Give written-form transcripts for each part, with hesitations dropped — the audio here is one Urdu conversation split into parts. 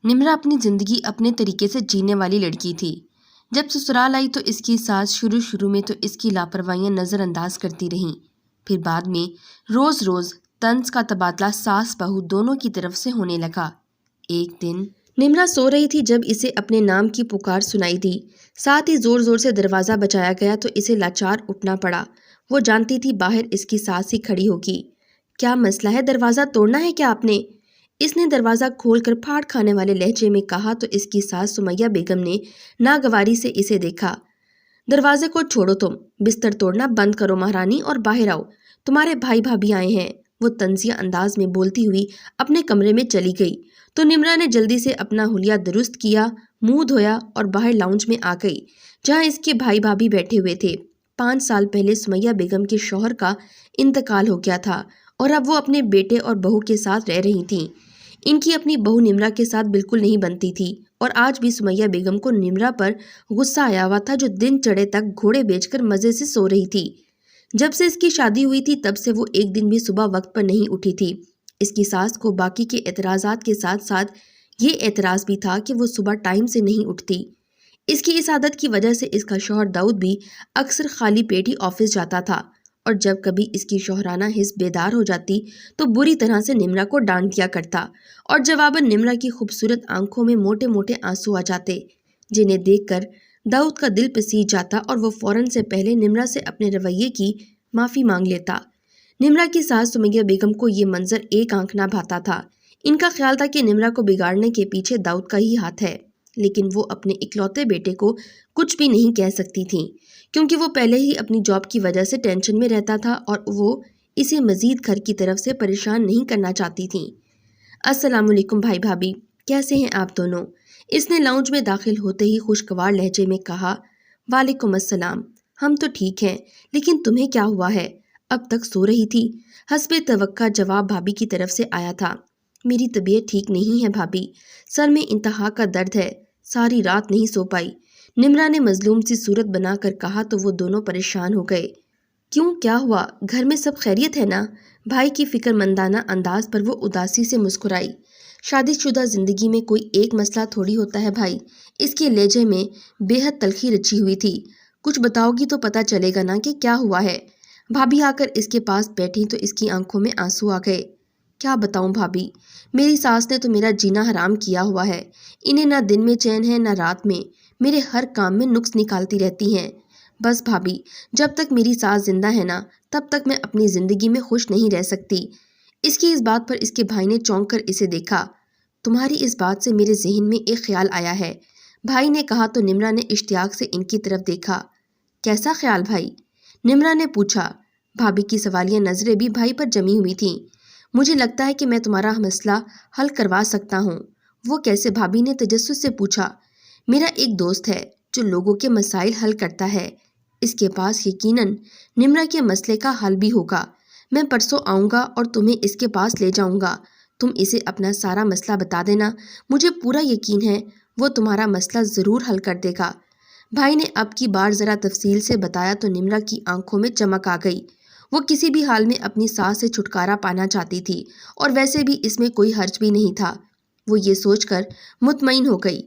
نمرا اپنی زندگی اپنے طریقے سے جینے والی لڑکی تھی۔ جب سسرال آئی تو اس کی ساس شروع میں تو اس کی لاپرواہیاں نظر انداز کرتی رہیں، پھر بعد میں روز روز طنز کا تبادلہ ساس بہو دونوں کی طرف سے ہونے لگا۔ ایک دن نمرا سو رہی تھی جب اسے اپنے نام کی پکار سنائی دی، ساتھ ہی زور زور سے دروازہ بجایا گیا تو اسے لاچار اٹھنا پڑا۔ وہ جانتی تھی باہر اس کی ساس ہی کھڑی ہوگی۔ کیا مسئلہ ہے، دروازہ توڑنا ہے کیا آپ نے؟ اس نے دروازہ کھول کر پھاڑ کھانے والے لہجے میں کہا تو اس کی ساس سمیہ بیگم نے ناگواری سے اسے دیکھا۔ دروازے کو چھوڑو، تم بستر توڑنا بند کرو مہارانی اور باہر آؤ، تمہارے بھائی بھابھی آئے ہیں۔ وہ طنزیہ انداز میں بولتی ہوئی اپنے کمرے میں چلی گئی تو نمرا نے جلدی سے اپنا حلیہ درست کیا، منہ دھویا اور باہر لاؤنج میں آ گئی جہاں اس کے بھائی بھابھی بیٹھے ہوئے تھے۔ 5 سال پہلے سمیہ بیگم کے شوہر کا انتقال ہو گیا تھا اور اب وہ اپنے بیٹے اور بہو کے ساتھ رہ رہی تھیں۔ ان کی اپنی بہو نمرا کے ساتھ بالکل نہیں بنتی تھی اور آج بھی سمیہ بیگم کو نمرا پر غصہ آیا ہوا تھا جو دن چڑھے تک گھوڑے بیچ کر مزے سے سو رہی تھی۔ جب سے اس کی شادی ہوئی تھی تب سے وہ ایک دن بھی صبح وقت پر نہیں اٹھی تھی۔ اس کی ساس کو باقی کے اعتراضات کے ساتھ ساتھ یہ اعتراض بھی تھا کہ وہ صبح ٹائم سے نہیں اٹھتی۔ اس کی اس عادت کی وجہ سے اس کا شوہر داؤد بھی اکثر خالی پیٹ ہی آفس جاتا تھا اور جب کبھی اس کی شوہرانہ حس بیدار ہو جاتی تو بری طرح سے نمرا کو ڈانٹ دیا کرتا اور جواباً نمرا کی خوبصورت آنکھوں میں موٹے موٹے آنسو آ جاتے جنہیں دیکھ کر داؤد کا دل پسیج جاتا اور وہ فوراً سے پہلے نمرا سے اپنے رویے کی معافی مانگ لیتا۔ نمرا کی ساس سمیہ بیگم کو یہ منظر ایک آنکھ نہ بھاتا تھا۔ ان کا خیال تھا کہ نمرا کو بگاڑنے کے پیچھے داؤد کا ہی ہاتھ ہے، لیکن وہ اپنے اکلوتے بیٹے کو کچھ بھی نہیں کہہ سکتی تھیں کیونکہ وہ پہلے ہی اپنی جاب کی وجہ سے ٹینشن میں رہتا تھا اور وہ اسے مزید گھر کی طرف سے پریشان نہیں کرنا چاہتی تھیں۔ السلام علیکم بھائی بھابھی، کیسے ہیں آپ دونوں؟ اس نے لاؤنج میں داخل ہوتے ہی خوشگوار لہجے میں کہا۔ وعلیکم السلام، ہم تو ٹھیک ہیں، لیکن تمہیں کیا ہوا ہے؟ اب تک سو رہی تھی؟ حسب توقع جواب بھابھی کی طرف سے آیا تھا۔ میری طبیعت ٹھیک نہیں ہے بھابھی، سر میں انتہا کا درد ہے، ساری رات نہیں سو پائی، نمرا نے مظلوم سی صورت بنا کر کہا تو وہ دونوں پریشان ہو گئے۔ کیوں، کیا ہوا؟ گھر میں سب خیریت ہے نا؟ بھائی کی فکر مندانہ انداز پر وہ اداسی سے مسکرائی۔ شادی شدہ زندگی میں کوئی ایک مسئلہ تھوڑی ہوتا ہے بھائی، اس کے لہجے میں بے حد تلخی رچی ہوئی تھی۔ کچھ بتاؤ گی تو پتہ چلے گا نا کہ کیا ہوا ہے۔ بھابھی آ کر اس کے پاس بیٹھی تو اس کی آنکھوں میں آنسو آ گئے۔ کیا بتاؤں بھابھی، میری ساس نے تو میرا جینا حرام کیا ہوا ہے، انہیں نہ دن میں چین ہے نہ رات میں، میرے ہر کام میں نقص نکالتی رہتی ہیں۔ بس بھابھی، جب تک میری ساس زندہ ہے نا تب تک میں اپنی زندگی میں خوش نہیں رہ سکتی۔ اس کی اس بات پر اس کے بھائی نے چونک کر اسے دیکھا۔ تمہاری اس بات سے میرے ذہن میں ایک خیال آیا ہے، بھائی نے کہا تو نمرا نے اشتیاق سے ان کی طرف دیکھا۔ کیسا خیال بھائی؟ نمرا نے پوچھا۔ بھابھی کی سوالیہ نظریں بھی بھائی پر جمی ہوئی تھیں۔ مجھے لگتا ہے کہ میں تمہارا مسئلہ حل کروا سکتا ہوں۔ وہ کیسے؟ بھابھی نے تجسس سے پوچھا۔ میرا ایک دوست ہے جو لوگوں کے مسائل حل کرتا ہے، اس کے پاس یقیناً نمرا کے مسئلے کا حل بھی ہوگا۔ میں پرسوں آؤں گا اور تمہیں اس کے پاس لے جاؤں گا، تم اسے اپنا سارا مسئلہ بتا دینا، مجھے پورا یقین ہے وہ تمہارا مسئلہ ضرور حل کر دے گا۔ بھائی نے اب کی بار ذرا تفصیل سے بتایا تو نمرا کی آنکھوں میں چمک آ گئی۔ وہ کسی بھی حال میں اپنی ساس سے چھٹکارا پانا چاہتی تھی اور ویسے بھی اس میں کوئی حرج بھی نہیں تھا۔ وہ یہ سوچ کر مطمئن ہو گئی۔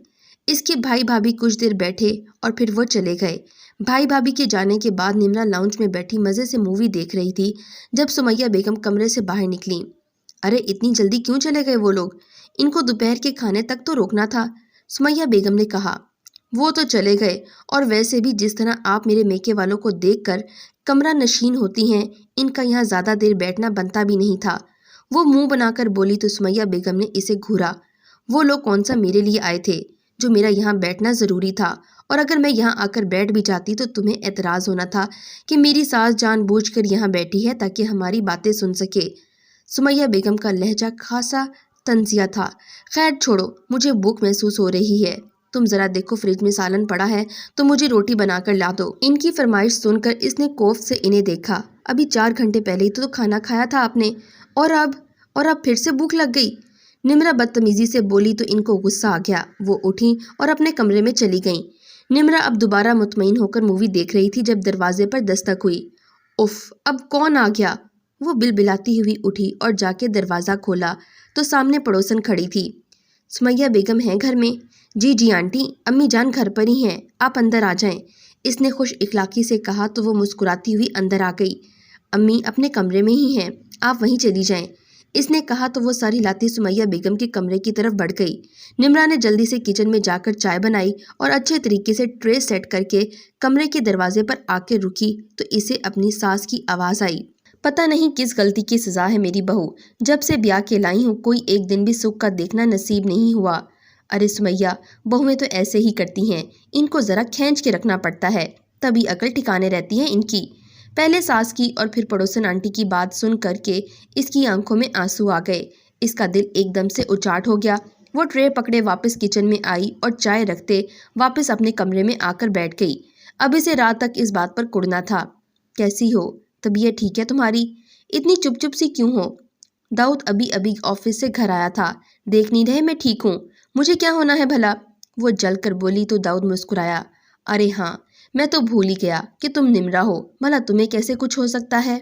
اس کے بھائی بھابھی کچھ دیر بیٹھے اور پھر وہ چلے گئے۔ بھائی بھابھی کے جانے کے بعد نمرا لاؤنج میں بیٹھی مزے سے مووی دیکھ رہی تھی جب سمیہ بیگم کمرے سے باہر نکلیں۔ ارے اتنی جلدی کیوں چلے گئے وہ لوگ؟ ان کو دوپہر کے کھانے تک تو روکنا تھا، سمیہ بیگم نے کہا۔ وہ تو چلے گئے، اور ویسے بھی جس طرح آپ میرے میکے والوں کو دیکھ کر کمرہ نشین ہوتی ہیں، ان کا یہاں زیادہ دیر بیٹھنا بنتا بھی نہیں تھا۔ وہ منہ بنا کر بولی تو سمیہ بیگم نے اسے گھورا۔ وہ لوگ کون سا میرے لیے آئے تھے جو میرا یہاں بیٹھنا ضروری تھا، اور اگر میں یہاں آ کر بیٹھ بھی جاتی تو تمہیں اعتراض ہونا تھا کہ میری ساس جان بوجھ کر یہاں بیٹھی ہے تاکہ ہماری باتیں سن سکے۔ سمیہ بیگم کا لہجہ خاصا طنزیہ تھا۔ خیر چھوڑو، مجھے بھوک محسوس ہو رہی ہے، تم ذرا دیکھو فریج میں سالن پڑا ہے تو مجھے روٹی بنا کر لا دو۔ ان کی فرمائش سن کر اس نے کوفت سے انہیں دیکھا۔ ابھی 4 گھنٹے پہلے ہی تو کھانا کھایا تھا آپ نے، اور اب پھر سے بھوک لگ گئی؟ نمرا بدتمیزی سے بولی تو ان کو غصہ آ گیا۔ وہ اٹھیں اور اپنے کمرے میں چلی گئیں۔ نمرا اب دوبارہ مطمئن ہو کر مووی دیکھ رہی تھی جب دروازے پر دستک ہوئی۔ اف، اب کون آ گیا؟ وہ بلبلاتی ہوئی اٹھی اور جا کے دروازہ کھولا تو سامنے پڑوسن کھڑی تھی۔ سمیہ بیگم ہیں گھر میں؟ جی جی آنٹی، امی جان گھر پر ہی ہیں، آپ اندر آ جائیں، اس نے خوش اخلاقی سے کہا تو وہ مسکراتی ہوئی اندر آ گئی۔ امی اپنے کمرے میں ہی ہیں، آپ وہیں چلی جائیں، اس نے کہا تو وہ سر ہلاتی سمیہ بیگم کے کمرے کی طرف بڑھ گئی۔ نمرا نے جلدی سے کچن میں جا کر چائے بنائی اور اچھے طریقے سے ٹرے سیٹ کر کے کمرے کے دروازے پر آ کے رکی تو اسے اپنی ساس کی آواز آئی۔ پتہ نہیں کس غلطی کی سزا ہے میری بہو، جب سے بیاہ کے لائی ہوں کوئی ایک دن بھی سکھ کا دیکھنا نصیب نہیں ہوا۔ ارے سمیہ، بہویں تو ایسے ہی کرتی ہیں، ان کو ذرا کھینچ کے رکھنا پڑتا ہے، تبھی عقل ٹھکانے رہتی ہے ان کی۔ پہلے ساس کی اور پھر پڑوسن آنٹی کی بات سن کر کے اس کی آنکھوں میں آنسو آ گئے۔ اس کا دل ایک دم سے اچاٹ ہو گیا۔ وہ ٹرے پکڑے واپس کچن میں آئی اور چائے رکھتے واپس اپنے کمرے میں آ کر بیٹھ گئی۔ اب اسے رات تک اس بات پر کڑنا تھا۔ کیسی ہو؟ طبیعت ٹھیک ہے تمہاری؟ اتنی چپ چپ سی کیوں ہو؟ داؤد ابھی آفس سے گھر آیا تھا، دیکھ نہیں رہے میں ٹھیک ہوں؟ مجھے کیا ہونا ہے بھلا؟ وہ جل کر بولی تو داؤد مسکرایا۔ ارے ہاں، میں تو بھول ہی گیا کہ تم نمرا ہو، بھلا تمہیں کیسے کچھ ہو سکتا ہے؟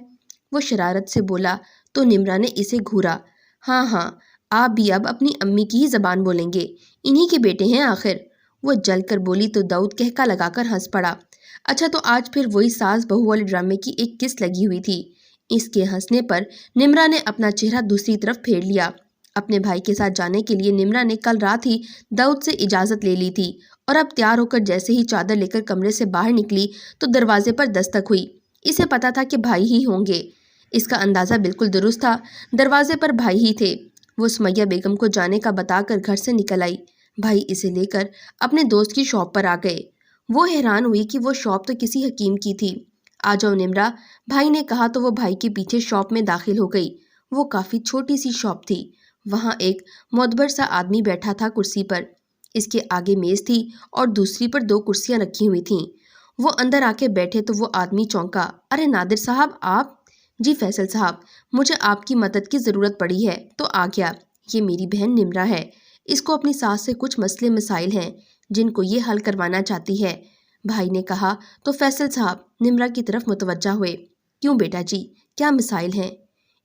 وہ شرارت سے بولا تو نمرا نے اسے گھورا۔ ہاں ہاں، آپ بھی اب اپنی امی کی ہی زبان بولیں گے، انہی کے بیٹے ہیں آخر۔ وہ جل کر بولی تو داؤد کہکا لگا کر ہنس پڑا۔ اچھا تو آج پھر وہی ساس بہو والے ڈرامے کی ایک قسط لگی ہوئی تھی۔ اس کے ہنسنے پر نمرا نے اپنا چہرہ دوسری طرف پھیر لیا۔ اپنے بھائی کے ساتھ جانے کے لیے نمرا نے کل رات ہی داؤد سے اجازت لے لی تھی اور اب تیار ہو کر جیسے ہی چادر لے کر کمرے سے باہر نکلی تو دروازے پر دستک ہوئی۔ اسے پتا تھا کہ بھائی ہی ہوں گے، اس کا اندازہ بالکل درست تھا، دروازے پر بھائی ہی تھے۔ وہ سمیہ بیگم کو جانے کا بتا کر گھر سے نکل آئی۔ بھائی اسے لے کر اپنے دوست کی شاپ پر آ گئے۔ وہ حیران ہوئی کہ وہ شاپ تو کسی حکیم کی تھی۔ آ جاؤ نمرا، بھائی نے کہا تو وہ بھائی کے پیچھے شاپ میں داخل ہو گئی۔ وہ کافی چھوٹی سی شاپ تھی۔ وہاں ایک معتبر سا آدمی بیٹھا تھا کرسی پر، اس کے آگے میز تھی اور دوسری پر 2 کرسیاں رکھی ہوئی تھیں۔ وہ اندر آ کے بیٹھے تو وہ آدمی چونکا۔ ارے نادر صاحب آپ؟ جی فیصل صاحب، مجھے آپ کی مدد کی ضرورت پڑی ہے تو آ گیا۔ یہ میری بہن نمرا ہے، اس کو اپنی ساس سے کچھ مسئلے مسائل ہیں جن کو یہ حل کروانا چاہتی ہے، بھائی نے کہا تو فیصل صاحب نمرا کی طرف متوجہ ہوئے۔ کیوں بیٹا جی، کیا مسائل ہیں؟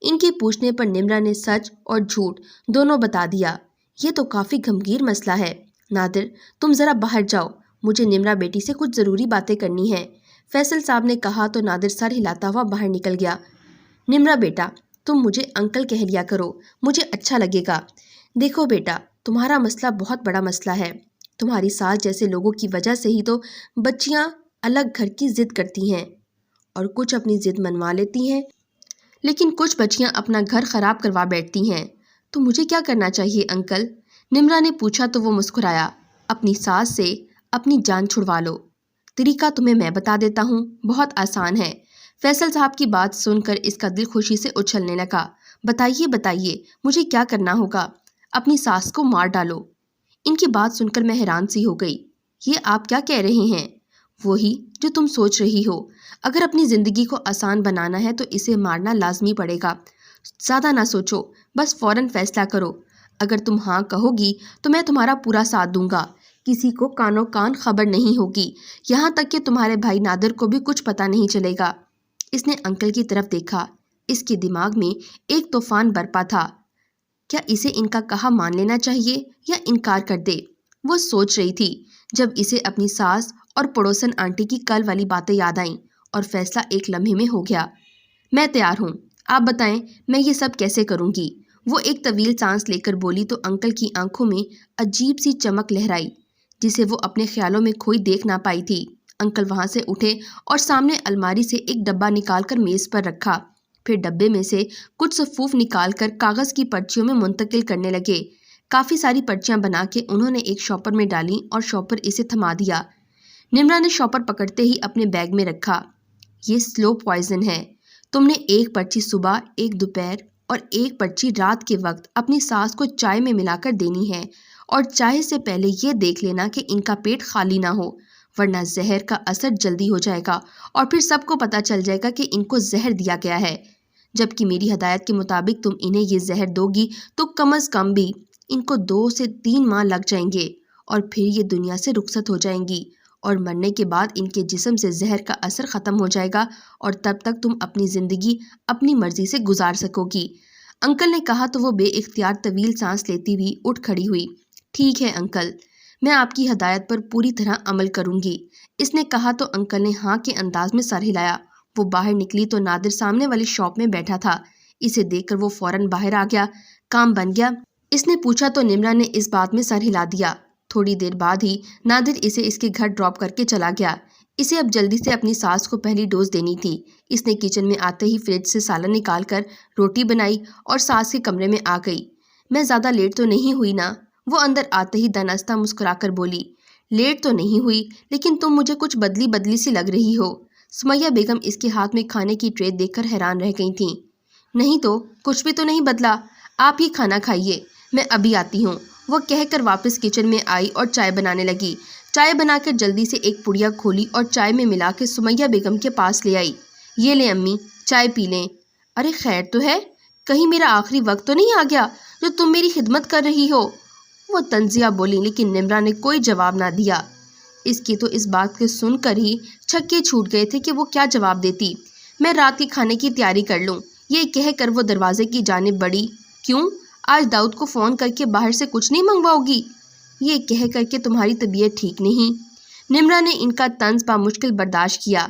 ان کے پوچھنے پر نمرا نے سچ اور جھوٹ دونوں بتا دیا۔ یہ تو کافی گمبھیر مسئلہ ہے نادر، تم ذرا باہر جاؤ، مجھے نمرا بیٹی سے کچھ ضروری باتیں کرنی ہیں، فیصل صاحب نے کہا تو نادر سر ہلاتا ہوا باہر نکل گیا۔ نمرا بیٹا، تم مجھے انکل کہہ لیا کرو، مجھے اچھا لگے گا۔ دیکھو بیٹا، تمہارا مسئلہ بہت بڑا مسئلہ ہے، تمہاری ساس جیسے لوگوں کی وجہ سے ہی تو بچیاں الگ گھر کی ضد کرتی ہیں اور کچھ اپنی ضد منوا لیتی ہیں، لیکن کچھ بچیاں اپنا گھر خراب کروا بیٹھتی ہیں۔ تو مجھے کیا کرنا چاہیے انکل؟ نمرا نے پوچھا تو وہ مسکرایا۔ اپنی ساس سے اپنی جان چھڑوا لو، طریقہ تمہیں میں بتا دیتا ہوں، بہت آسان ہے۔ فیصل صاحب کی بات سن کر اس کا دل خوشی سے اچھلنے لگا۔ بتائیے بتائیے، مجھے کیا کرنا ہوگا؟ اپنی ساس کو مار ڈالو۔ ان کی بات سن کر میں حیران سی ہو گئی۔ یہ آپ کیا کہہ رہے ہیں؟ وہی جو تم سوچ رہی ہو، اگر اپنی زندگی کو آسان بنانا ہے تو اسے مارنا لازمی پڑے گا۔ زیادہ نہ سوچو، بس فوراً فیصلہ کرو۔ اگر تم ہاں کہو گی تو میں تمہارا پورا ساتھ دوں گا، کسی کو کانوں کان خبر نہیں ہوگی، یہاں تک کہ تمہارے بھائی نادر کو بھی کچھ پتہ نہیں چلے گا۔ اس نے انکل کی طرف دیکھا۔ اس کے دماغ میں ایک طوفان برپا تھا۔ کیا اسے ان کا کہا مان لینا چاہیے یا انکار کر دے؟ وہ سوچ رہی تھی جب اسے اپنی ساس اور پڑوسن آنٹی کی کل والی باتیں یاد آئیں اور فیصلہ ایک لمحے میں ہو گیا۔ میں تیار ہوں، آپ بتائیں میں یہ سب کیسے کروں گی؟ وہ ایک طویل سانس لے کر بولی تو انکل کی آنکھوں میں عجیب سی چمک لہرائی جسے وہ اپنے خیالوں میں کھوئی دیکھ نہ پائی تھی۔ انکل وہاں سے اٹھے اور سامنے الماری سے ایک ڈبہ نکال کر میز پر رکھا، پھر ڈبے میں سے کچھ صفوف نکال کر کاغذ کی پرچیوں میں منتقل کرنے لگے۔ کافی ساری پرچیاں بنا کے انہوں نے ایک شاپر میں ڈالیں اور شاپر اسے تھما دیا۔ نمرا نے شاپر پکڑتے ہی اپنے بیگ میں رکھا۔ یہ سلو پوائزن ہے، تم نے ایک پرچی صبح، ایک دوپہر اور ایک پرچی رات کے وقت اپنی ساس کو چائے میں ملا کر دینی ہے، اور چائے سے پہلے یہ دیکھ لینا کہ ان کا پیٹ خالی نہ ہو، ورنہ زہر کا اثر جلدی ہو جائے گا اور پھر سب کو پتہ چل جائے گا کہ ان کو زہر دیا گیا ہے۔ جبکہ میری ہدایت کے مطابق تم انہیں یہ زہر دو گی تو کم از کم بھی ان کو 2 سے 3 ماہ لگ جائیں گے اور پھر یہ دنیا سے رخصت ہو جائیں گی، اور مرنے کے بعد ان کے جسم سے زہر کا اثر ختم ہو جائے گا اور تب تک تم اپنی زندگی اپنی مرضی سے گزار سکو گی۔ انکل نے کہا تو وہ بے اختیار طویل سانس لیتی ہوئی اٹھ کھڑی ہوئی، ٹھیک ہے انکل، میں آپ کی ہدایت پر پوری طرح عمل کروں گی، اس نے کہا تو انکل نے ہاں کے انداز میں سر ہلایا۔ وہ باہر نکلی تو نادر سامنے والی شاپ میں بیٹھا تھا، اسے دیکھ کر وہ فوراً باہر آ گیا۔ کام بن گیا؟ اس نے پوچھا تو نمرا نے اس بات میں سر ہلا دیا۔ تھوڑی دیر بعد ہی نادر اسے اس کے گھر ڈراپ کر کے چلا گیا۔ اسے اب جلدی سے اپنی ساس کو پہلی ڈوز دینی تھی۔ اس نے کچن میں آتے ہی فریج سے سالن نکال کر روٹی بنائی اور ساس کے کمرے میں آ گئی۔ میں زیادہ لیٹ تو نہیں ہوئی نا؟ وہ اندر آتے ہی دناستہ مسکرا کر بولی۔ لیٹ تو نہیں ہوئی، لیکن تم مجھے کچھ بدلی بدلی سی لگ رہی ہو۔ سمیہ بیگم اس کے ہاتھ میں کھانے کی ٹرے دیکھ کر حیران رہ گئی تھیں۔ نہیں تو کچھ بھی تو نہیں بدلا، آپ ہی کھانا کھائیے، میں ابھی آتی ہوں، وہ کہہ کر واپس کچن میں آئی اور چائے بنانے لگی۔ چائے بنا کر جلدی سے ایک پڑیا کھولی اور چائے میں ملا کے سمیہ بیگم کے پاس لے آئی۔ یہ لیں امی، چائے پی لیں۔ ارے خیر تو ہے، کہیں میرا آخری وقت تو نہیں آ گیا جو تم میری خدمت کر رہی ہو؟ وہ طنزیہ بولی، لیکن نمرا نے کوئی جواب نہ دیا۔ اس کی تو اس بات کے سن کر ہی چھکے چھوٹ گئے تھے کہ وہ کیا جواب دیتی۔ میں رات کے کھانے کی تیاری کر لوں، یہ کہہ کر وہ دروازے کی جانب بڑھی۔ کیوں؟ آج داؤد کو فون کر کے باہر سے کچھ نہیں منگواؤ گی؟ یہ کہہ کر کہ تمہاری طبیعت ٹھیک نہیں۔ نمرا نے ان کا طنز بامشکل برداشت کیا۔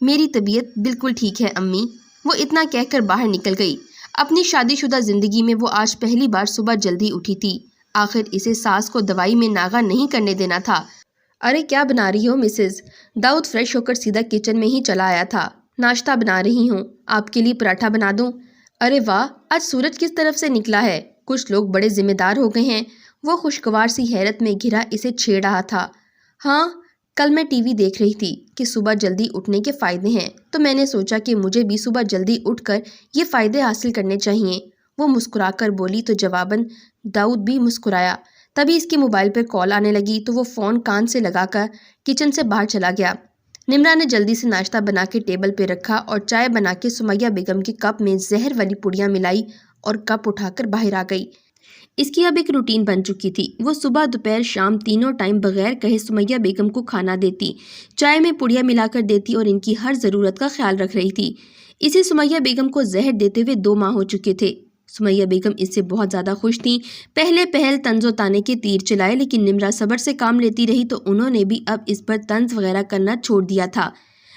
میری طبیعت بالکل ٹھیک ہے امی، وہ اتنا کہہ کر باہر نکل گئی۔ اپنی شادی شدہ زندگی میں وہ آج پہلی بار صبح جلدی اٹھی تھی۔ آخر اسے ساس کو دوائی میں ناغہ نہیں کرنے دینا تھا۔ ارے کیا بنا رہی ہو مسز؟ داؤد فریش ہو کر سیدھا کچن میں ہی چلا آیا تھا۔ ناشتہ بنا رہی ہوں، آپ کے لیے پراٹھا بنا دوں؟ ارے واہ، آج سورج کس طرف سے نکلا ہے؟ کچھ لوگ بڑے ذمہ دار ہو گئے ہیں۔ وہ خوشگوار سی حیرت میں گھرا اسے چھیڑ رہا تھا۔ ہاں، کل میں ٹی وی دیکھ رہی تھی کہ صبح جلدی اٹھنے کے فائدے ہیں، تو میں نے سوچا کہ مجھے بھی صبح جلدی اٹھ کر یہ فائدے حاصل کرنے چاہیے۔ وہ مسکرا کر بولی تو جواباً داؤد بھی مسکرایا۔ تبھی اس کے موبائل پر کال آنے لگی تو وہ فون کان سے لگا کر کچن سے باہر چلا گیا۔ نمرا نے جلدی سے ناشتہ بنا کے ٹیبل پہ رکھا اور چائے بنا کے سمیہ بیگم کے کپ میں زہر والی پڑیاں ملائی اور کپ اٹھا کر باہر آ گئی۔ اس کی اب ایک روٹین بن چکی تھی، وہ صبح دوپہر شام تینوں ٹائم بغیر کہے سمیہ بیگم کو کھانا دیتی، چائے میں پڑیاں ملا کر دیتی اور ان کی ہر ضرورت کا خیال رکھ رہی تھی۔ اسے سمیہ بیگم کو زہر دیتے ہوئے 2 ماہ ہو چکے تھے۔ سمیہ بیگم اس سے بہت زیادہ خوش تھیں۔ پہلے پہل طنز و تانے کے تیر چلائے، لیکن نمرا صبر سے کام لیتی رہی تو انہوں نے بھی اب اس پر طنز وغیرہ کرنا چھوڑ دیا تھا۔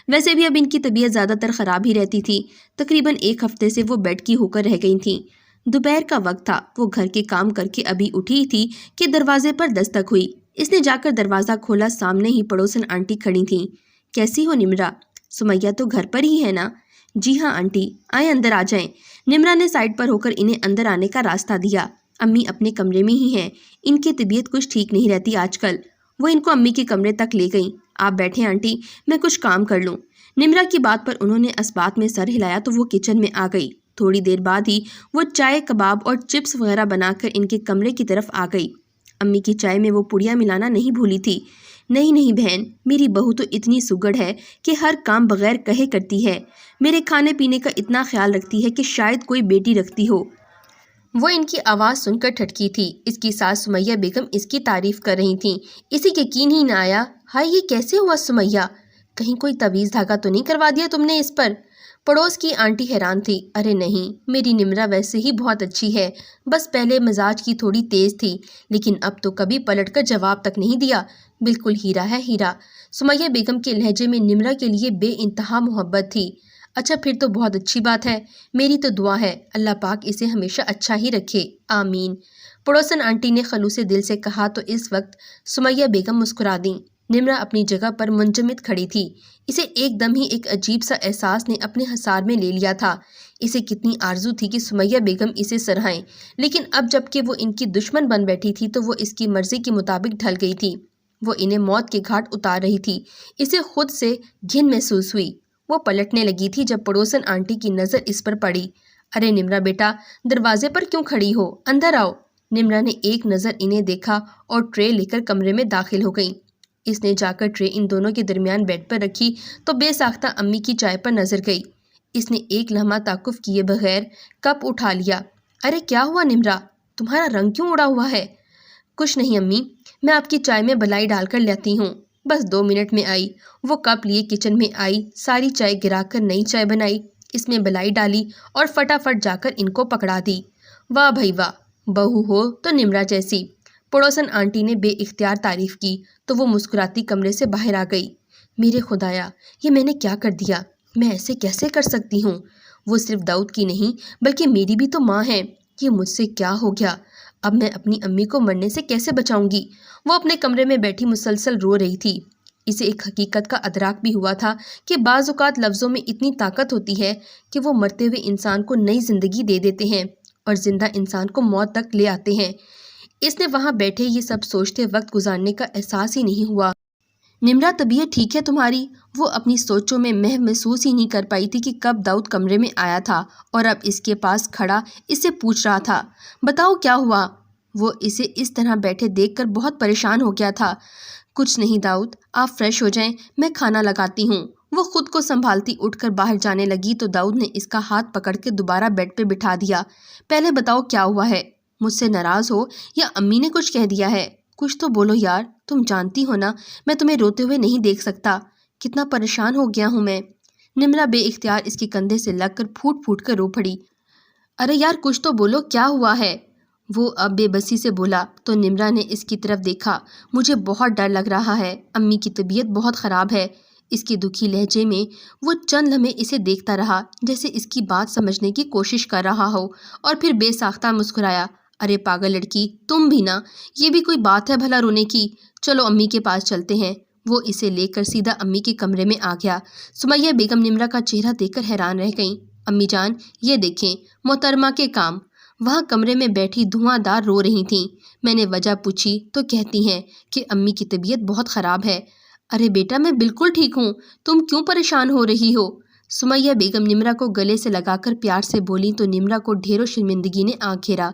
ویسے بھی اب ان کی طبیعت زیادہ تر خراب ہی رہتی تھی۔ تقریباً 1 ہفتے سے وہ بیڈ کی ہو کر رہ گئی تھیں۔ دوپہر کا وقت تھا، وہ گھر کے کام کر کے ابھی اٹھی تھی کہ دروازے پر دستک ہوئی۔ اس نے جا کر دروازہ کھولا، سامنے ہی پڑوسن آنٹی کھڑی تھیں۔ کیسی ہو نمرا؟ سمیہ تو گھر پر ہی ہے نا؟ جی ہاں آنٹی، آئیں اندر آ جائیں۔ نمرا نے سائڈ پر ہو کر انہیں اندر آنے کا راستہ دیا۔ امی اپنے کمرے میں ہی ہیں، ان کی طبیعت کچھ ٹھیک نہیں رہتی آج کل۔ وہ ان کو امی کے کمرے تک لے گئیں۔ آپ بیٹھیں آنٹی، میں کچھ کام کر لوں۔ نمرا کی بات پر انہوں نے اسبات میں سر ہلایا تو وہ کچن میں آ گئی۔ تھوڑی دیر بعد ہی وہ چائے، کباب اور چپس وغیرہ بنا کر ان کے کمرے کی طرف آ گئی۔ امی کی چائے میں وہ پڑیاں ملانا نہیں بھولی تھی۔ نہیں بہن، میری بہو تو اتنی سگڑ ہے کہ ہر کام بغیر کہے کرتی ہے، میرے کھانے پینے کا اتنا خیال رکھتی ہے کہ شاید کوئی بیٹی رکھتی ہو۔ وہ ان کی آواز سن کر ٹھٹکی تھی۔ اس کی ساس سمیہ بیگم اس کی تعریف کر رہی تھیں۔ اسے یقین ہی نہ آیا۔ ہائے، یہ کیسے ہوا سمیہ؟ کہیں کوئی تعویذ دھاگا تو نہیں کروا دیا تم نے اس پر؟ پڑوس کی آنٹی حیران تھی۔ ارے نہیں، میری نمرا ویسے ہی بہت اچھی ہے، بس پہلے مزاج کی تھوڑی تیز تھی، لیکن اب تو کبھی پلٹ کر جواب تک نہیں دیا، بالکل ہیرا ہے ہیرا۔ سمیہ بیگم کے لہجے میں نمرا کے لیے بے انتہا محبت تھی۔ اچھا پھر تو بہت اچھی بات ہے، میری تو دعا ہے اللہ پاک اسے ہمیشہ اچھا ہی رکھے، آمین۔ پڑوسن آنٹی نے خلوص دل سے کہا تو اس وقت سمیہ بیگم مسکرا دیں۔ نمرا اپنی جگہ پر منجمد کھڑی تھی۔ اسے ایک دم ہی ایک عجیب سا احساس نے اپنے حصار میں لے لیا تھا۔ اسے کتنی آرزو تھی کہ سمیہ بیگم اسے سراہیں، لیکن اب جب کہ وہ ان کی دشمن بن بیٹھی تھی تو وہ اس کی مرضی کے مطابق ڈھل گئی تھی۔ وہ انہیں موت کے گھاٹ اتار رہی تھی۔ اسے خود سے گھن محسوس ہوئی۔ وہ پلٹنے لگی تھی جب پڑوسن آنٹی کی نظر اس پر پڑی۔ ارے نمرا بیٹا، دروازے پر کیوں کھڑی ہو؟ اندر آؤ۔ نمرا نے ایک نظر انہیں دیکھا اور ٹرے لے کر کمرے میں داخل ہو گئی۔ اس نے جا کر ٹرے ان دونوں کے درمیان بیڈ پر رکھی تو بے ساختہ امی کی چائے پر نظر گئی۔ اس نے ایک لمحہ توقف کیے بغیر کپ اٹھا لیا۔ ارے کیا ہوا نمرا، تمہارا رنگ کیوں اڑا ہوا ہے؟ کچھ نہیں امی، میں آپ کی چائے میں بلائی ڈال کر لیتی ہوں، بس 2 منٹ میں آئی۔ وہ کپ لیے کچن میں آئی، ساری چائے گرا کر نئی چائے بنائی، اس میں بلائی ڈالی اور فٹافٹ جا کر ان کو پکڑا دی۔ واہ بھائی واہ، بہو ہو تو نمرا جیسی۔ پڑوسن آنٹی نے بے اختیار تعریف کی تو وہ مسکراتی کمرے سے باہر آ گئی۔ میرے خدایا، یہ میں نے کیا کر دیا؟ میں ایسے کیسے کر سکتی ہوں؟ وہ صرف داؤد کی نہیں بلکہ میری بھی تو ماں ہے۔ یہ مجھ سے کیا ہو گیا؟ اب میں اپنی امی کو مرنے سے کیسے بچاؤں گی؟ وہ اپنے کمرے میں بیٹھی مسلسل رو رہی تھی۔ اسے ایک حقیقت کا ادراک بھی ہوا تھا کہ بعض اوقات لفظوں میں اتنی طاقت ہوتی ہے کہ وہ مرتے ہوئے انسان کو نئی زندگی دے دیتے ہیں اور زندہ انسان کو موت تک لے آتے ہیں۔ اس نے وہاں بیٹھے یہ سب سوچتے وقت گزارنے کا احساس ہی نہیں ہوا۔ نمرا، طبیعت ٹھیک ہے تمہاری؟ وہ اپنی سوچوں میں محسوس ہی نہیں کر پائی تھی کہ کب داؤد کمرے میں آیا تھا اور اب اس کے پاس کھڑا اس سے پوچھ رہا تھا، بتاؤ کیا ہوا؟ وہ اسے اس طرح بیٹھے دیکھ کر بہت پریشان ہو گیا تھا۔ کچھ نہیں داؤد، آپ فریش ہو جائیں، میں کھانا لگاتی ہوں۔ وہ خود کو سنبھالتی اٹھ کر باہر جانے لگی تو داؤد نے اس کا ہاتھ پکڑ کے دوبارہ بیڈ پہ بٹھا دیا۔ پہلے بتاؤ کیا ہوا ہے؟ مجھ سے ناراض ہو یا امی نے کچھ کہہ دیا ہے؟ کچھ تو بولو یار، تم جانتی ہو نا میں تمہیں روتے ہوئے نہیں دیکھ سکتا۔ کتنا پریشان ہو گیا ہوں میں۔ نمرا بے اختیار اس کے کندھے سے لگ کر پھوٹ پھوٹ کر رو پڑی۔ ارے یار کچھ تو بولو، کیا ہوا ہے؟ وہ اب بے بسی سے بولا تو نمرا نے اس کی طرف دیکھا۔ مجھے بہت ڈر لگ رہا ہے، امی کی طبیعت بہت خراب ہے۔ اس کے دکھی لہجے میں وہ چند لمحے اسے دیکھتا رہا جیسے اس کی بات سمجھنے کی کوشش کر رہا ہو اور پھر بے ساختہ مسکرایا۔ ارے پاگل لڑکی، تم بھی نا، یہ بھی کوئی بات ہے بھلا رونے کی؟ چلو امی کے پاس چلتے ہیں۔ وہ اسے لے کر سیدھا امی کے کمرے میں آ گیا۔ سمیہ بیگم نمرا کا چہرہ دیکھ کر حیران رہ گئیں۔ امی جان، یہ دیکھیں محترمہ کے کام۔ وہاں کمرے میں بیٹھی دھواں دار رو رہی تھیں۔ میں نے وجہ پوچھی تو کہتی ہیں کہ امی کی طبیعت بہت خراب ہے۔ ارے بیٹا، میں بالکل ٹھیک ہوں، تم کیوں پریشان ہو رہی ہو؟ سمیہ بیگم نمرا کو گلے سے لگا کر پیار سے بولی تو نمرا کو ڈھیروں شرمندگی نے آ گھیرا۔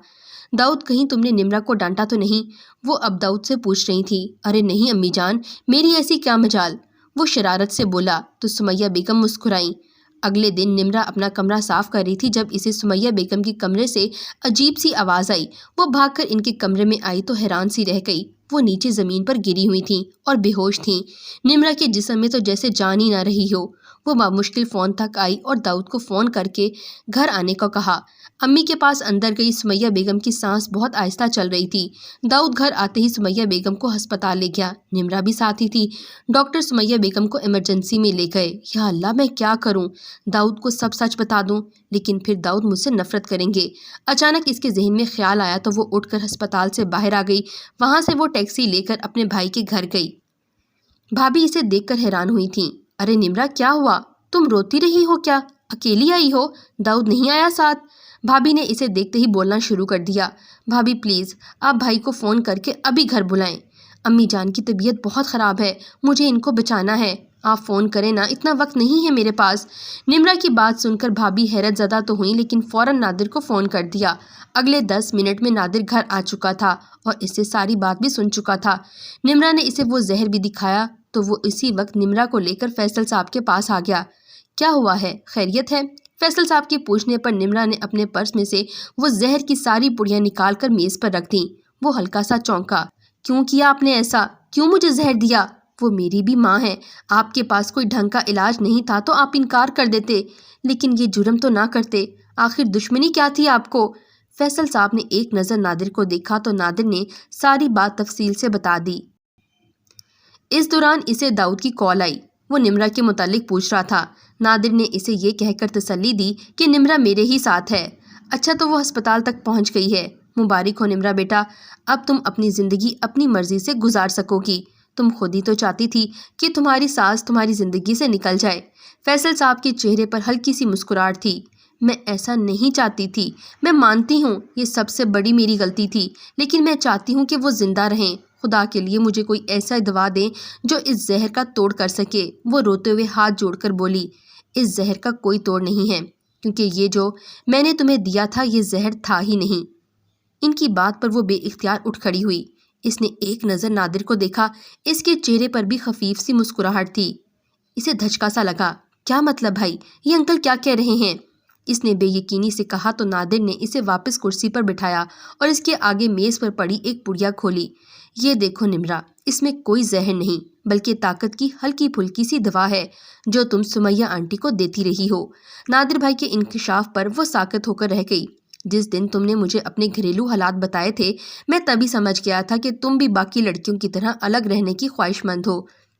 داؤد، کہیں تم نے نمرا کو ڈانٹا تو نہیں؟ وہ اب داؤد سے پوچھ رہی تھی۔ ارے نہیں امی جان، میری ایسی کیا مجال، وہ شرارت سے بولا تو سمیہ بیگم مسکرائیں۔ اگلے دن نمرا اپنا کمرہ صاف کر رہی تھی جب اسے سمیہ بیگم کے کمرے سے عجیب سی آواز آئی۔ وہ بھاگ کر ان کے کمرے میں آئی تو حیران سی رہ گئی۔ وہ نیچے زمین پر گری ہوئی تھیں اور بے ہوش تھیں۔ نمرا کے جسم میں تو جیسے جان ہی نہ رہی ہو۔ وہ بمشکل فون تک آئی اور داؤد کو فون کر کے گھر آنے کو کہا۔ امی کے پاس اندر گئی سمیہ بیگم کی سانس بہت آہستہ چل رہی تھی۔ داؤد گھر آتے ہی سمیہ بیگم کو ہسپتال لے گیا۔ نمرا بھی ساتھ ہی تھی۔ ڈاکٹر سمیہ بیگم کو ایمرجنسی میں لے گئے۔ یا اللہ، میں کیا کروں؟ داؤد کو سب سچ بتا دوں لیکن پھر داؤد مجھ سے نفرت کریں گے۔ اچانک اس کے ذہن میں خیال آیا تو وہ اٹھ کر ہسپتال سے باہر آ گئی۔ وہاں سے وہ ٹیکسی لے کر اپنے بھائی کے گھر گئی۔ بھابھی اسے دیکھ کر حیران ہوئی تھیں۔ ارے نمرا، کیا ہوا؟ تم روتی رہی ہو کیا؟ اکیلی آئی ہو؟ داؤد نہیں آیا ساتھ؟ بھابھی نے اسے دیکھتے ہی بولنا شروع کر دیا۔ بھابھی پلیز، آپ بھائی کو فون کر کے ابھی گھر بلائیں۔ امی جان کی طبیعت بہت خراب ہے، مجھے ان کو بچانا ہے، آپ فون کریں نا، اتنا وقت نہیں ہے میرے پاس۔ نمرا کی بات سن کر بھابھی حیرت زدہ تو ہوئی لیکن فوراً نادر کو فون کر دیا۔ اگلے 10 منٹ میں نادر گھر آ چکا تھا اور اس سے ساری بات بھی سن چکا تھا۔ نمرا نے اسے وہ زہر بھی دکھایا تو وہ اسی وقت نمرا کو لے کر فیصل صاحب کے پاس آ گیا۔ کیا ہوا ہے؟ خیریت ہے؟ فیصل صاحب کے پوچھنے پر نمرا نے اپنے پرس میں سے وہ زہر کی ساری پڑیاں نکال کر میز پر رکھ دیں۔ وہ ہلکا سا چونکا۔ کیوں کیا آپ نے ایسا؟ کیوں مجھے زہر دیا؟ وہ میری بھی ماں ہے، آپ کے پاس کوئی ڈھنگ کا علاج نہیں تھا تو آپ انکار کر دیتے، لیکن یہ جرم تو نہ کرتے، آخر دشمنی کیا تھی آپ کو؟ فیصل صاحب نے ایک نظر نادر کو دیکھا تو نادر نے ساری بات تفصیل سے بتا دی۔ اس دوران اسے داؤد کی کال آئی۔ وہ نمرا کے متعلق پوچھ رہا تھا۔ نادر نے اسے یہ کہہ کر تسلی دی کہ نمرا میرے ہی ساتھ ہے۔ اچھا، تو وہ ہسپتال تک پہنچ گئی ہے؟ مبارک ہو نمرا بیٹا، اب تم اپنی زندگی اپنی مرضی سے گزار سکو گی۔ تم خود ہی تو چاہتی تھی کہ تمہاری ساس تمہاری زندگی سے نکل جائے۔ فیصل صاحب کے چہرے پر ہلکی سی مسکراہٹ تھی۔ میں ایسا نہیں چاہتی تھی، میں مانتی ہوں یہ سب سے بڑی میری غلطی تھی، لیکن میں چاہتی ہوں کہ وہ زندہ رہیں۔ خدا کے لیے مجھے کوئی ایسا دوا دیں جو اس زہر کا توڑ کر سکے۔ وہ روتے ہوئے ہاتھ جوڑ کر بولی، اس زہر کا کوئی توڑ نہیں ہے، کیونکہ یہ جو میں نے تمہیں دیا تھا یہ زہر تھا ہی نہیں۔ ان کی بات پر وہ بے اختیار اٹھ کھڑی ہوئی۔ اس نے ایک نظر نادر کو دیکھا، اس کے چہرے پر بھی خفیف سی مسکراہٹ تھی۔ اسے دھچکا سا لگا۔ کیا مطلب بھائی، یہ انکل کیا کہہ رہے ہیں؟ اس نے بے یقینی سے کہا تو نادر نے اسے واپس کرسی پر بٹھایا اور اس کے آگے میز پر پڑی ایک پڑیا کھولی۔ یہ دیکھو نمرا، اس میں کوئی زہر نہیں بلکہ طاقت کی ہلکی پھلکی سی دوا ہے جو تم سمیہ آنٹی کو دیتی رہی ہو۔ نادر بھائی کے انکشاف پر وہ ساکت ہو کر رہ گئی۔ جس دن تم نے مجھے اپنے گھریلو حالات بتائے تھے میں تبھی سمجھ گیا تھا کہ تم بھی باقی لڑکیوں کی طرح الگ رہنے کی خواہش مند ہو،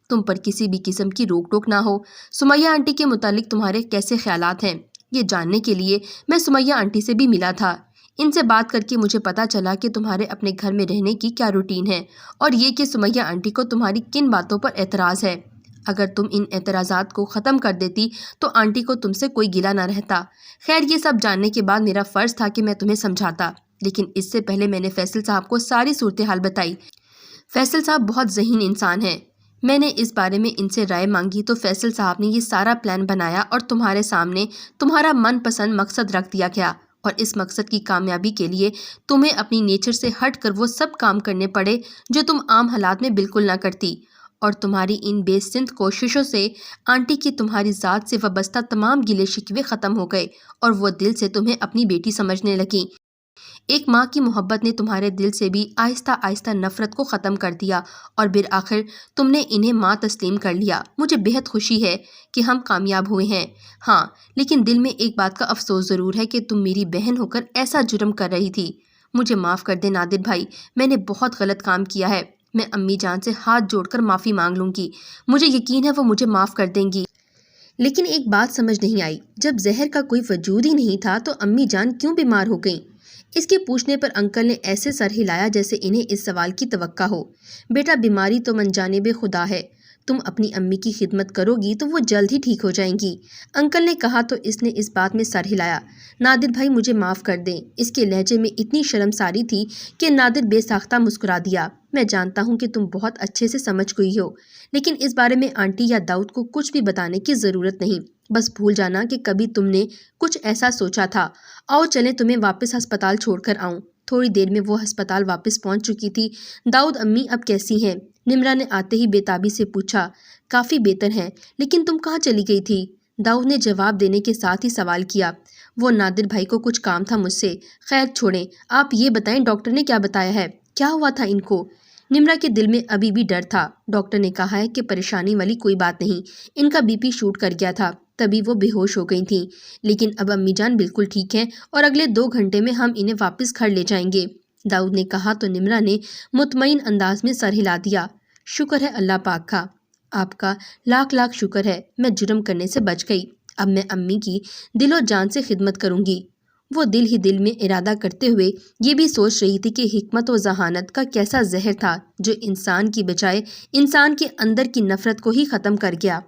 تم پر کسی بھی قسم کی روک ٹوک نہ ہو۔ سمیہ آنٹی کے متعلق تمہارے کیسے خیالات ہیں یہ جاننے کے لیے میں سمیہ آنٹی سے بھی ملا تھا۔ ان سے بات کر کے مجھے پتا چلا کہ تمہارے اپنے گھر میں رہنے کی کیا روٹین ہے، اور یہ کہ سمیہ آنٹی کو تمہاری کن باتوں پر اعتراض ہے۔ اگر تم ان اعتراضات کو ختم کر دیتی تو آنٹی کو تم سے کوئی گلہ نہ رہتا۔ خیر یہ سب جاننے کے بعد میرا فرض تھا کہ میں تمہیں سمجھاتا، لیکن اس سے پہلے میں نے فیصل صاحب کو ساری صورتحال بتائی۔ فیصل صاحب بہت ذہین انسان ہیں۔ میں نے اس بارے میں ان سے رائے مانگی تو فیصل صاحب نے یہ سارا پلان بنایا اور تمہارے سامنے تمہارا من پسند مقصد رکھ دیا گیا، اور اس مقصد کی کامیابی کے لیے تمہیں اپنی نیچر سے ہٹ کر وہ سب کام کرنے پڑے جو تم عام حالات میں بالکل نہ کرتی، اور تمہاری ان بے سند کوششوں سے آنٹی کی تمہاری ذات سے وابستہ تمام گلے شکوے ختم ہو گئے اور وہ دل سے تمہیں اپنی بیٹی سمجھنے لگیں۔ ایک ماں کی محبت نے تمہارے دل سے بھی آہستہ آہستہ نفرت کو ختم کر دیا، اور بالآخر تم نے انہیں ماں تسلیم کر لیا۔ مجھے بہت خوشی ہے کہ ہم کامیاب ہوئے ہیں، ہاں لیکن دل میں ایک بات کا افسوس ضرور ہے کہ تم میری بہن ہو کر ایسا جرم کر رہی تھی۔ مجھے معاف کر دے نادر بھائی، میں نے بہت غلط کام کیا ہے۔ میں امی جان سے ہاتھ جوڑ کر معافی مانگ لوں گی، مجھے یقین ہے وہ مجھے معاف کر دیں گی۔ لیکن ایک بات سمجھ نہیں آئی، جب زہر کا کوئی وجود ہی نہیں تھا تو امی جان کیوں بیمار ہو گئیں؟ اس کے پوچھنے پر انکل نے ایسے سر ہلایا جیسے انہیں اس سوال کی توقع ہو۔ بیٹا بیماری تو من جانب خدا ہے، تم اپنی امی کی خدمت کرو گی تو وہ جلد ہی ٹھیک ہو جائیں گی، انکل نے کہا تو اس نے اس بات میں سر ہلایا۔ نادر بھائی مجھے معاف کر دیں۔ اس کے لہجے میں اتنی شرمساری تھی کہ نادر بے ساختہ مسکرا دیا۔ میں جانتا ہوں کہ تم بہت اچھے سے سمجھ گئی ہو، لیکن اس بارے میں آنٹی یا داؤد کو کچھ بھی بتانے کی ضرورت نہیں، بس بھول جانا کہ کبھی تم نے کچھ ایسا سوچا تھا۔ آؤ چلیں تمہیں واپس ہسپتال چھوڑ کر آؤں۔ تھوڑی دیر میں وہ ہسپتال واپس پہنچ چکی تھی۔ داؤد امی اب کیسی ہیں؟ نمرا نے آتے ہی بے تابی سے پوچھا۔ کافی بہتر ہیں، لیکن تم کہاں چلی گئی تھی؟ داؤد نے جواب دینے کے ساتھ ہی سوال کیا۔ وہ نادر بھائی کو کچھ کام تھا مجھ سے۔ خیر چھوڑیں، آپ یہ بتائیں ڈاکٹر نے کیا بتایا ہے؟ کیا ہوا تھا ان کو؟ نمرا کے دل میں ابھی بھی ڈر تھا۔ ڈاکٹر نے کہا ہے کہ پریشانی والی کوئی بات نہیں، ان کا بی پی شوٹ کر گیا تھا، تبھی وہ بے ہوش ہو گئی تھیں، لیکن اب امی جان بالکل ٹھیک ہیں اور اگلے 2 گھنٹے میں ہم انہیں واپس گھر لے جائیں گے، داؤد نے کہا تو نمرا نے مطمئن انداز میں سر ہلا دیا۔ شکر ہے اللہ پاک کا، آپ کا لاکھ لاکھ شکر ہے، میں جرم کرنے سے بچ گئی، اب میں امی کی دل و جان سے خدمت کروں گی۔ وہ دل ہی دل میں ارادہ کرتے ہوئے یہ بھی سوچ رہی تھی کہ حکمت و ذہانت کا کیسا زہر تھا جو انسان کی بجائے انسان کے اندر کی نفرت کو ہی ختم کر گیا۔